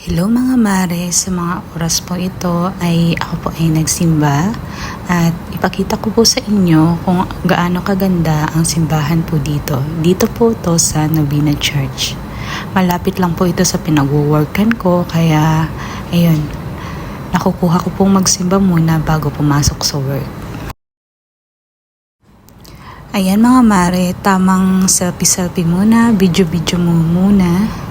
Hello mga mare, sa mga oras po ito ay ako po ay nagsimba at ipakita ko po sa inyo kung gaano kaganda ang simbahan po dito. Dito po to sa Novena Church. Malapit lang po ito sa pinag-workan ko kaya ayun, nakukuha ko pong magsimba muna bago pumasok sa work. Ayan mga mare, tamang selfie-selfie muna, video-video mo muna.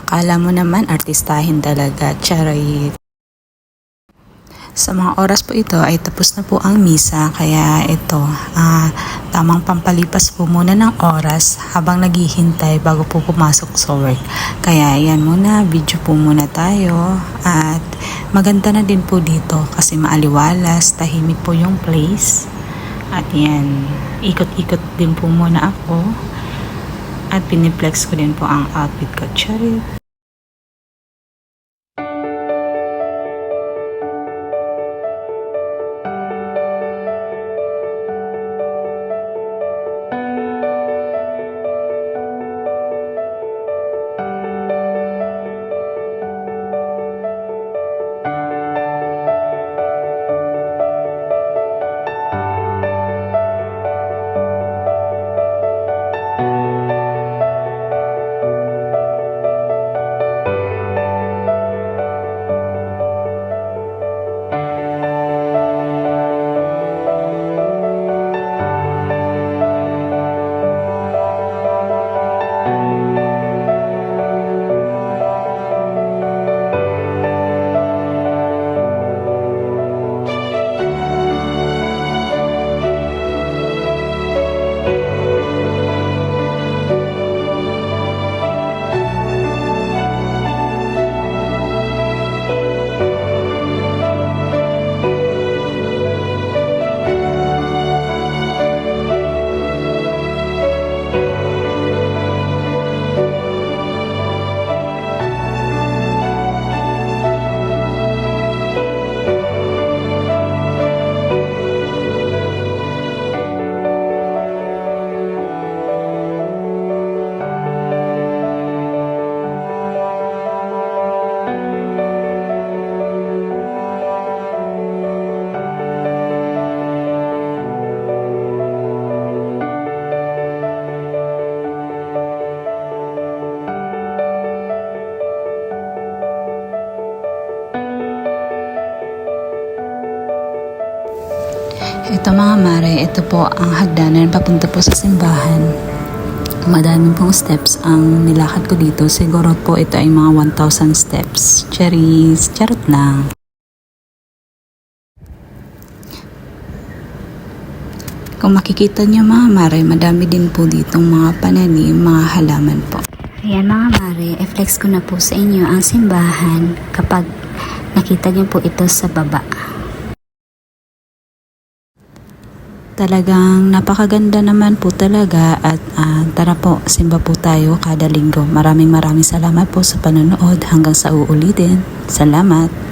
Akala mo naman artistahin talaga, charay. Sa mga oras po ito ay tapos na po ang misa kaya ito, tamang pampalipas po muna ng oras habang naghihintay bago po pumasok sa work. Kaya yan muna, video po muna tayo at maganda na din po dito kasi maaliwalas, tahimik po yung place. At yan, ikot-ikot din po muna ako at piniplex ko din po ang outfit ko, charay. Ito mga mare, ito po ang hagdanan papunta po sa simbahan. Madami pong steps ang nilakad ko dito. Siguro po ito ay mga 1,000 steps. Cherries, charot lang. Kung makikita niyo mga mare, madami din po ditong mga pananim, mga halaman po. Ayan mga mare, i-flex ko na po sa inyo ang simbahan kapag nakita niyo po ito sa baba. Talagang napakaganda naman po talaga at tara po, simba po tayo kada linggo. Maraming salamat po sa panonood hanggang sa uulitin. Salamat!